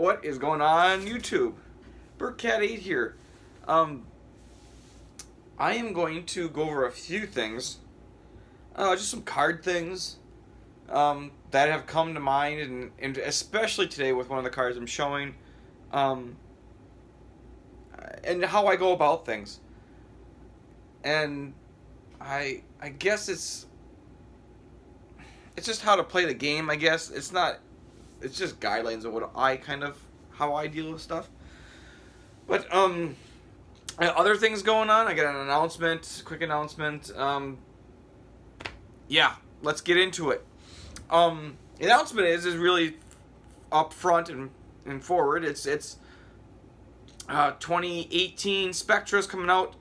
What is going on YouTube? BurtCat8 here. I am going to go over a few things. Just some card things that have come to mind, and especially today with one of the cards I'm showing, and how I go about things. And I guess it's just how to play the game. I guess it's just guidelines of how I deal with stuff. But other things going on. I got an announcement, quick announcement. Yeah, let's get into it. The announcement is really up front and forward. It's 2018 Spectra is coming out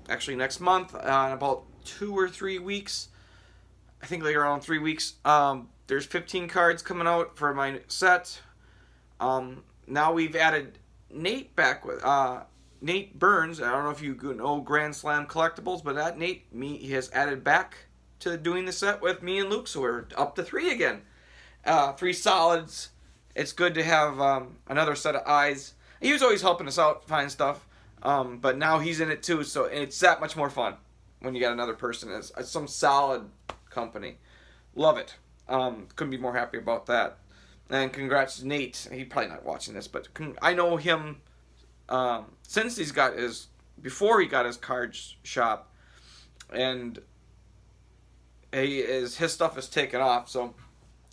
actually next month, in about 2 or 3 weeks. I think like around 3 weeks. There's 15 cards coming out for my set. Now we've added Nate back with Nate Burns. I don't know if you know Grand Slam Collectibles, but that he has added back to doing the set with me and Luke, so we're up to 3 again. 3 solids. It's good to have another set of eyes. He was always helping us out find stuff, but now he's in it too, so it's that much more fun when you got another person. It's some solid company. Love it. Couldn't be more happy about that. And congrats to Nate. He's probably not watching this, but I know him since before he got his card shop, and his stuff is taken off. So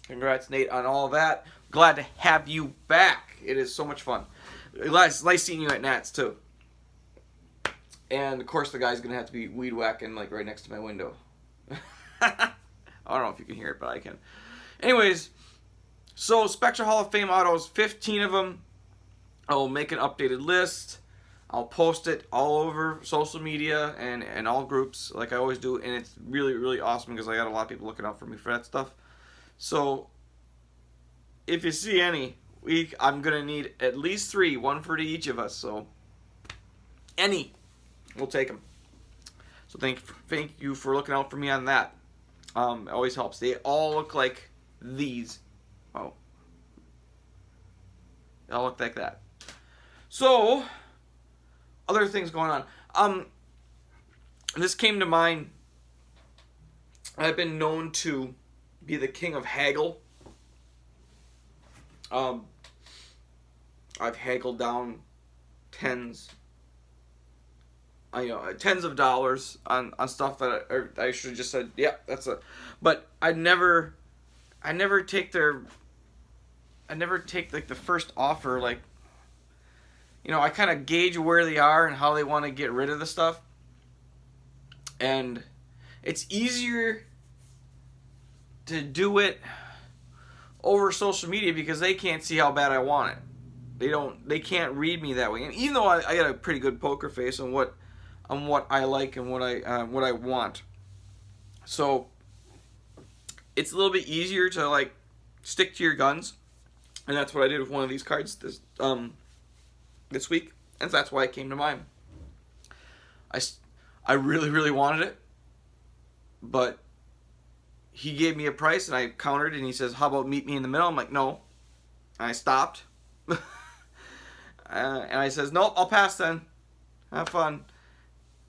congrats, Nate, on all that. Glad to have you back. It is so much fun. Nice seeing you at Nats too. And of course, the guy's gonna have to be weed whacking like right next to my window. I don't know if you can hear it, but I can. Anyways, so Spectra Hall of Fame autos, 15 of them. I'll make an updated list. I'll post it all over social media and all groups like I always do, and it's really, really awesome because I got a lot of people looking out for me for that stuff. So if you see any, I'm gonna need at least 3, one for each of us. So any, we'll take them. So thank you for looking out for me on that. It always helps. They all look like these. Oh, they all look like that. So other things going on. This came to mind. I've been known to be the king of haggle. I've haggled down tens of dollars on stuff that I should have just said, yeah, that's it. But I never take like the first offer. Like, I kind of gauge where they are and how they want to get rid of the stuff. And it's easier to do it over social media because they can't see how bad I want it. They can't read me that way. And even though I got a pretty good poker face on what I like and what I want, so it's a little bit easier to like stick to your guns, and that's what I did with one of these cards this week, and that's why it came to mind. I really, really wanted it, but he gave me a price, and I countered, and he says, "How about meet me in the middle?" I'm like, "No," and I stopped, and I says, "Nope, I'll pass then. Have fun."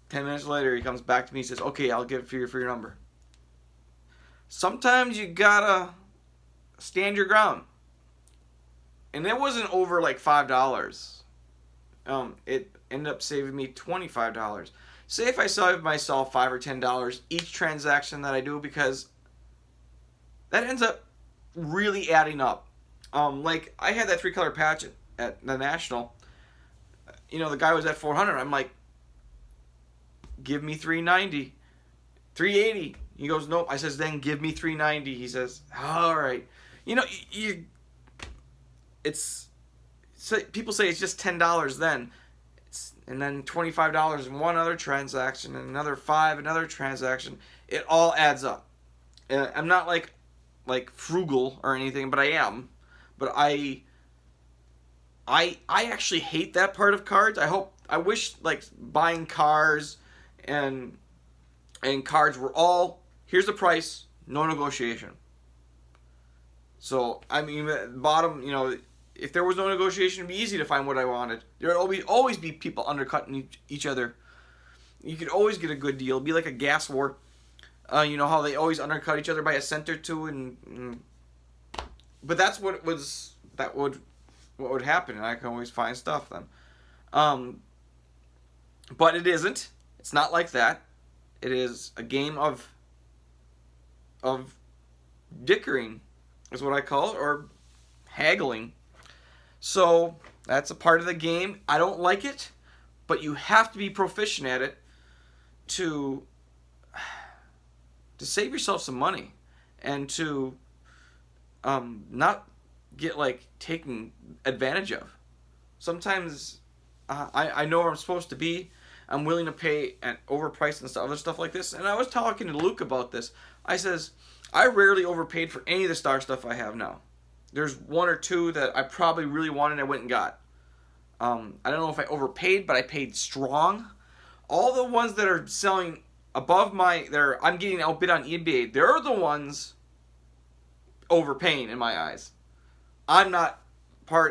10 minutes later, he comes back to me. He says, "Okay, I'll give it for your number." Sometimes you gotta stand your ground. And it wasn't over like $5. It ended up saving me $25. Say if I save myself $5 or $10 each transaction that I do, because that ends up really adding up. Like I had that 3-color patch at the National. The guy was at $400. I'm like, give me $390, $380. He goes, nope. I says, then give me $390. He says, all right. People say it's just $10 then. And then $25 in one other transaction, and another $5, another transaction. It all adds up. I'm not like frugal or anything, but I am. But I actually hate that part of cards. I wish like buying cars and cards were all, here's the price, no negotiation. So I mean, bottom, if there was no negotiation, it'd be easy to find what I wanted. There would always be people undercutting each other. You could always get a good deal. It'd be like a gas war. You know how they always undercut each other by a cent or two, but that's what would happen, and I can always find stuff then. But it isn't. It's not like that. It is a game of dickering, is what I call it, or haggling. So that's a part of the game. I don't like it, but you have to be proficient at it to save yourself some money and to not get like taken advantage of. Sometimes I know where I'm supposed to be. I'm willing to pay at overpriced and other stuff like this. And I was talking to Luke about this. I says, I rarely overpaid for any of the Starr stuff I have now. There's one or two that I probably really wanted and I went and got. I don't know if I overpaid, but I paid strong. All the ones that are selling above I'm getting outbid on eBay, they're the ones overpaying in my eyes. I'm not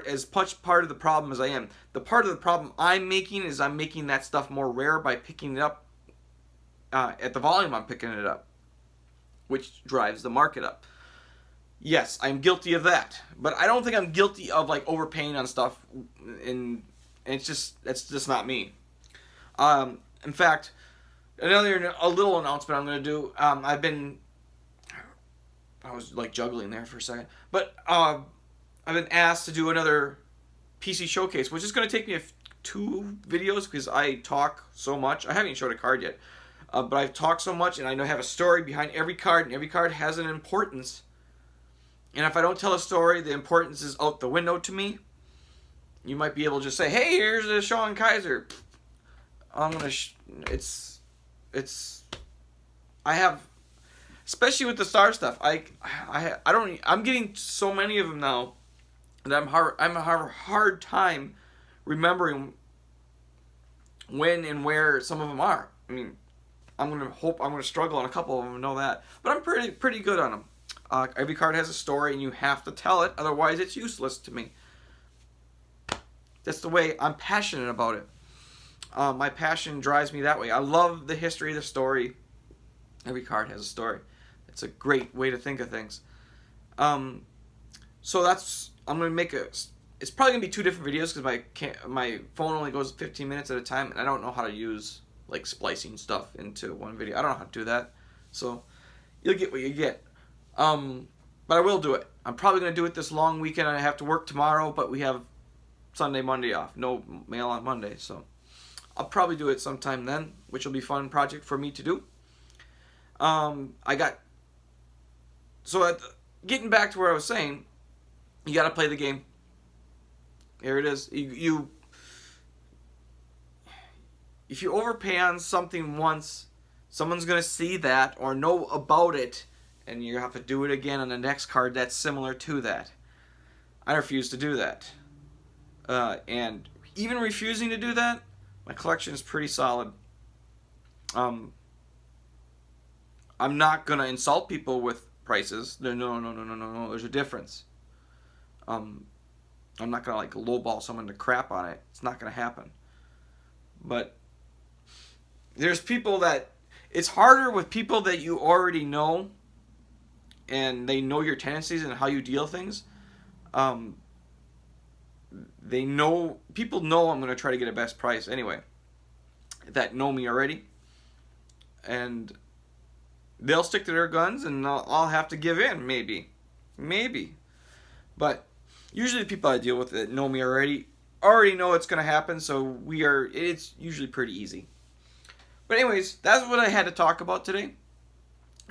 as much part of the problem as I am. The part of the problem I'm making is I'm making that stuff more rare by picking it up at the volume I'm picking it up, which drives the market up. Yes, I'm guilty of that, but I don't think I'm guilty of like overpaying on stuff, and that's just not me. In fact, a little announcement I'm going to do. I was like juggling there for a second, but I've been asked to do another PC showcase, which is going to take me 2 videos because I talk so much. I haven't even showed a card yet, but I've talked so much, and I know I have a story behind every card, and every card has an importance. And if I don't tell a story, the importance is out the window to me. You might be able to just say, "Hey, here's a Sean Kaiser." I'm gonna. I have, especially with the Starr stuff. I'm getting so many of them now that I'm having a hard time remembering when and where some of them are. I mean, I'm gonna struggle on a couple of them and know that, but I'm pretty good on them. Every card has a story, and you have to tell it, otherwise it's useless to me. That's the way I'm passionate about it. My passion drives me that way. I love the history of the story. Every card has a story. It's a great way to think of things. So I'm going to make it's probably going to be 2 different videos because my phone only goes 15 minutes at a time, and I don't know how to use like splicing stuff into one video. I don't know how to do that. So you'll get what you get. But I will do it. I'm probably going to do it this long weekend. I have to work tomorrow, but we have Sunday, Monday off. No mail on Monday, so I'll probably do it sometime then, which will be a fun project for me to do. Getting back to where I was saying, you got to play the game. Here it is. If you overpay on something once, someone's going to see that or know about it, and you have to do it again on the next card that's similar to that. I refuse to do that. And even refusing to do that, my collection is pretty solid. I'm not going to insult people with prices. No. There's a difference. I'm not going to like lowball someone to crap on it. It's not going to happen. But there's people that... It's harder with people that you already know, and they know your tendencies and how you deal things. People know I'm going to try to get a best price anyway, that know me already, and they'll stick to their guns, and I'll have to give in, maybe, but usually the people I deal with that know me already know it's going to happen, so it's usually pretty easy. But anyways, that's what I had to talk about today.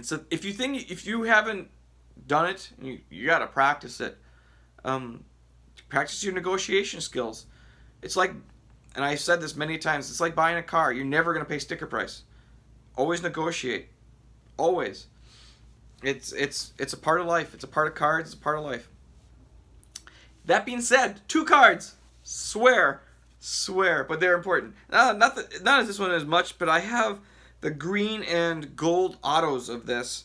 So if you haven't done it, you got to practice it. Practice your negotiation skills. It's like, and I've said this many times, it's like buying a car. You're never going to pay sticker price. Always negotiate. Always. It's a part of life. It's a part of cards. It's a part of life. That being said, 2 cards. Swear, but they're important. Not as this one as much, but I have the green and gold autos of this,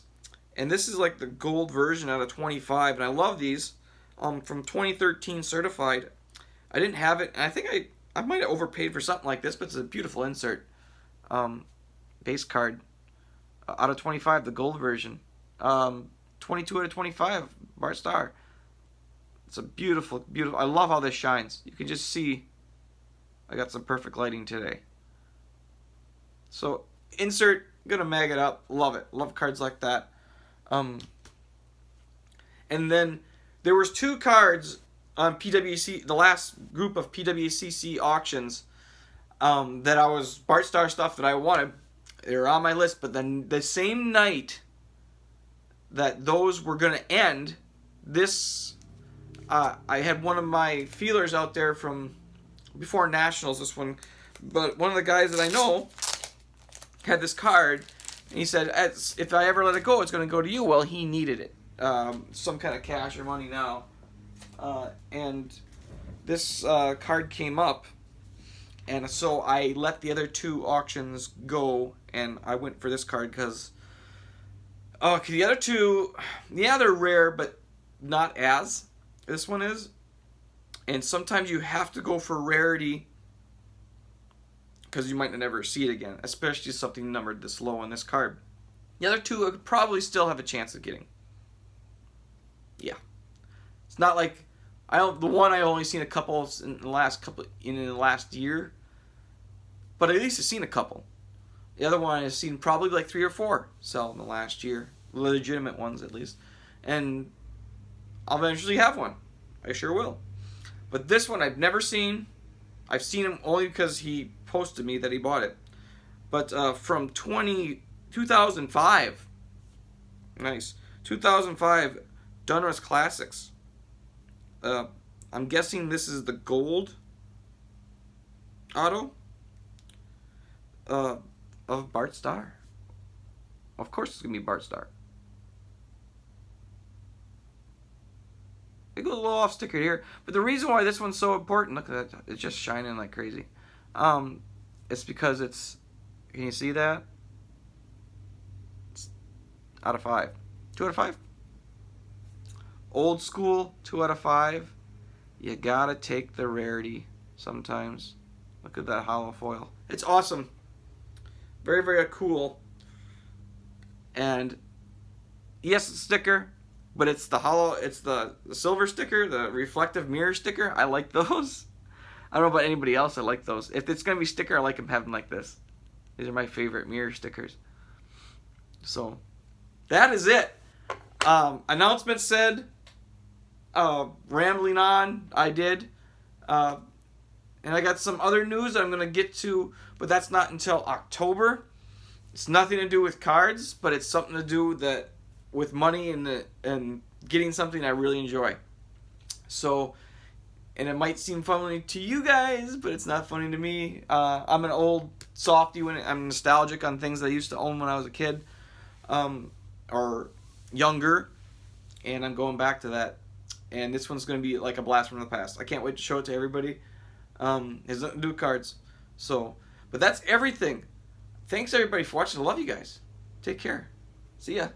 and this is like the gold version out of 25, and I love these. from 2013 certified. I didn't have it, and I think I might have overpaid for something like this, but it's a beautiful insert. Base card out of 25, the gold version. 22 out of 25, Bart Starr. It's a beautiful, beautiful. I love how this shines. You can just see I got some perfect lighting today. So insert, gonna mag it up. Love it. Love cards like that. And then there was 2 cards on PWC, the last group of PWCC auctions, that I was Bart Starr stuff that I wanted. They were on my list, but then the same night that those were gonna end, this I had one of my feelers out there from before Nationals. This one, but one of the guys that I know had this card, and he said, "If I ever let it go, it's gonna go to you." Well, he needed it, some kind of cash or money now. And this card came up, and so I let the other 2 auctions go, and I went for this card because the other 2, yeah, they're rare, but not as this one is. And sometimes you have to go for rarity because you might never see it again, especially something numbered this low on this card. The other 2 I could probably still have a chance of getting. Yeah. It's not like the one I only seen a couple in the last year, but at least I've seen a couple. The other one I've seen probably like 3 or 4 sell in the last year, legitimate ones at least, and I'll eventually have one. I sure will. But this one I've never seen. I've seen him only because he posted me that he bought it. But from 2005, nice, 2005 Donruss Classics. I'm guessing this is the gold auto of Bart Starr. Of course it's going to be Bart Starr. They go a little off sticker here, but the reason why this one's so important, look at that, it's just shining like crazy. It's because it's, can you see that? It's out of 5. 2 out of 5. Old school, 2 out of 5. You gotta take the rarity sometimes. Look at that hollow foil. It's awesome. Very, very cool. And yes, it's a sticker, but it's the hollow, it's the silver sticker, the reflective mirror sticker. I like those. I don't know about anybody else. I like those. If it's going to be sticker, I like them having like this. These are my favorite mirror stickers. So, that is it. Announcement said, rambling on, I did. And I got some other news that I'm going to get to, but that's not until October. It's nothing to do with cards, but it's something to do with money and getting something I really enjoy. So, and it might seem funny to you guys, but it's not funny to me. I'm an old softy when I'm nostalgic on things I used to own when I was a kid, or younger, and I'm going back to that. And this one's going to be like a blast from the past. I can't wait to show it to everybody. It's nothing to do with cards. So, but that's everything. Thanks everybody for watching. I love you guys. Take care. See ya.